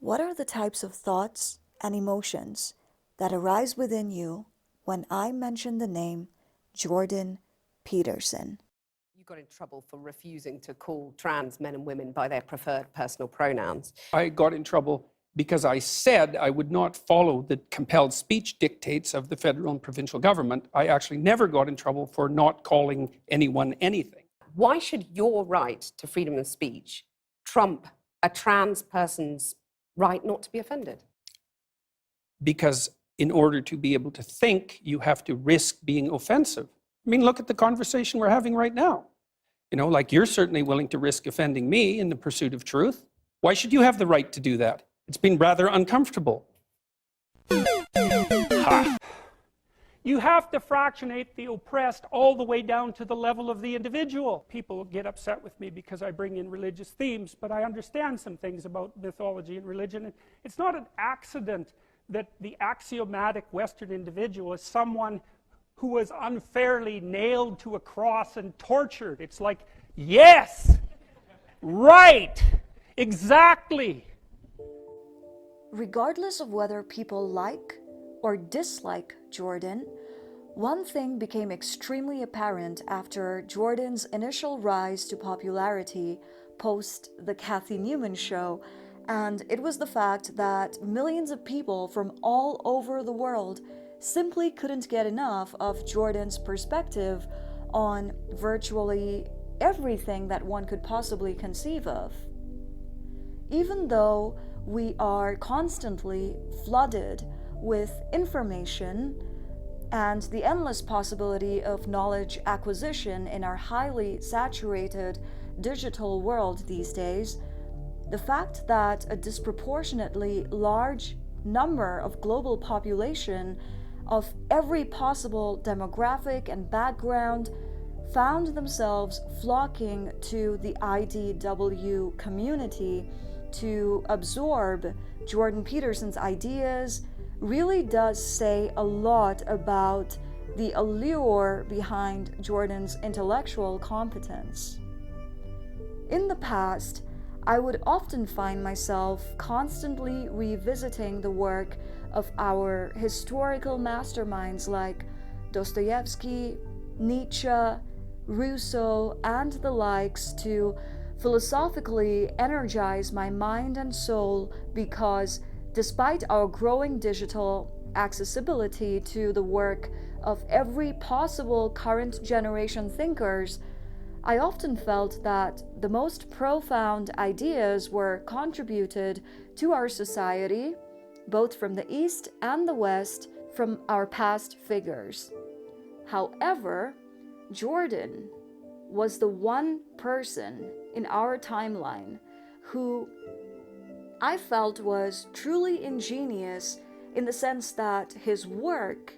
What are the types of thoughts and emotions that arise within you when I mention the name Jordan Peterson? You got in trouble for refusing to call trans men and women by their preferred personal pronouns. I got in trouble because I said I would not follow the compelled speech dictates of the federal and provincial government. I actually never got in trouble for not calling anyone anything. Why should your right to freedom of speech trump a trans person's right not to be offended? Because in order to be able to think, you have to risk being offensive. I mean, look at the conversation we're having right now. You know, like you're certainly willing to risk offending me in the pursuit of truth. Why should you have the right to do that? It's been rather uncomfortable. Ha. You have to fractionate the oppressed all the way down to the level of the individual. People get upset with me because I bring in religious themes, but I understand some things about mythology and religion. It's not an accident that the axiomatic Western individual is someone who was unfairly nailed to a cross and tortured. It's like, yes, right, exactly. Regardless of whether people like or dislike Jordan, one thing became extremely apparent after Jordan's initial rise to popularity post The Kathy Newman Show, and it was the fact that millions of people from all over the world simply couldn't get enough of Jordan's perspective on virtually everything that one could possibly conceive of. Even though we are constantly flooded with information and the endless possibility of knowledge acquisition in our highly saturated digital world these days, the fact that a disproportionately large number of global population of every possible demographic and background found themselves flocking to the IDW community to absorb Jordan Peterson's ideas really does say a lot about the allure behind Jordan's intellectual competence. In the past, I would often find myself constantly revisiting the work of our historical masterminds like Dostoevsky, Nietzsche, Rousseau, and the likes to philosophically energize my mind and soul, because despite our growing digital accessibility to the work of every possible current generation thinkers, I often felt that the most profound ideas were contributed to our society, both from the East and the West, from our past figures. However, Jordan was the one person in our timeline who I felt was truly ingenious, in the sense that his work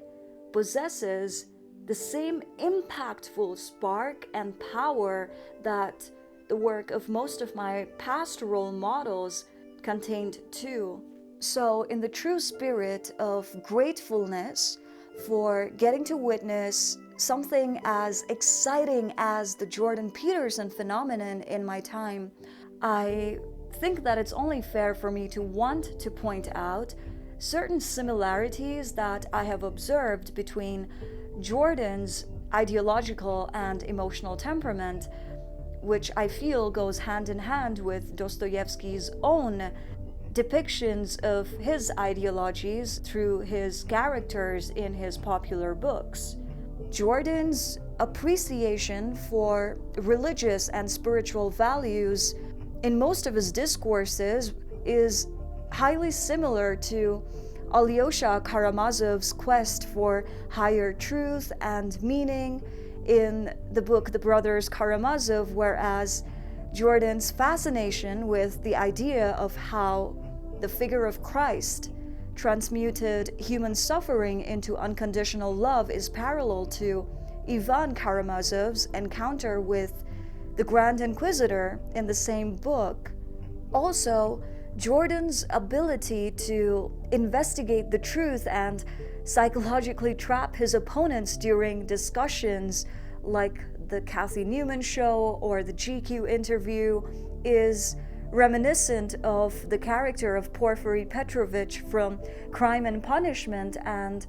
possesses the same impactful spark and power that the work of most of my past role models contained too. So, in the true spirit of gratefulness for getting to witness something as exciting as the Jordan Peterson phenomenon in my time, I think that it's only fair for me to want to point out certain similarities that I have observed between Jordan's ideological and emotional temperament, which I feel goes hand in hand with Dostoevsky's own depictions of his ideologies through his characters in his popular books. Jordan's appreciation for religious and spiritual values in most of his discourses is highly similar to Alyosha Karamazov's quest for higher truth and meaning in the book The Brothers Karamazov, whereas Jordan's fascination with the idea of how the figure of Christ transmuted human suffering into unconditional love is parallel to Ivan Karamazov's encounter with the Grand Inquisitor in the same book. Also, Jordan's ability to investigate the truth and psychologically trap his opponents during discussions like the Kathy Newman Show or the GQ interview is reminiscent of the character of Porfiry Petrovich from Crime and Punishment, and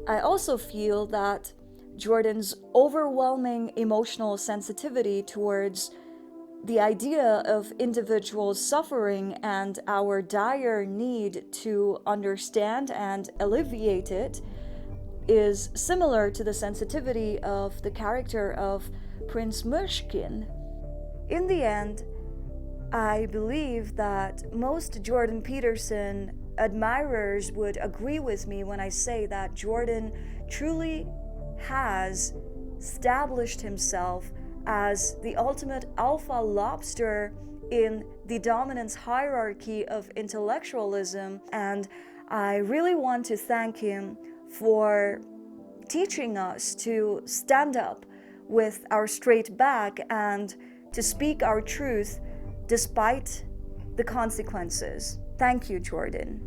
I also feel that Jordan's overwhelming emotional sensitivity towards the idea of individuals suffering and our dire need to understand and alleviate it is similar to the sensitivity of the character of Prince Myshkin. In the end, I believe that most Jordan Peterson admirers would agree with me when I say that Jordan truly has established himself as the ultimate alpha lobster in the dominance hierarchy of intellectualism, and I really want to thank him for teaching us to stand up with our straight back and to speak our truth despite the consequences. Thank you, Jordan.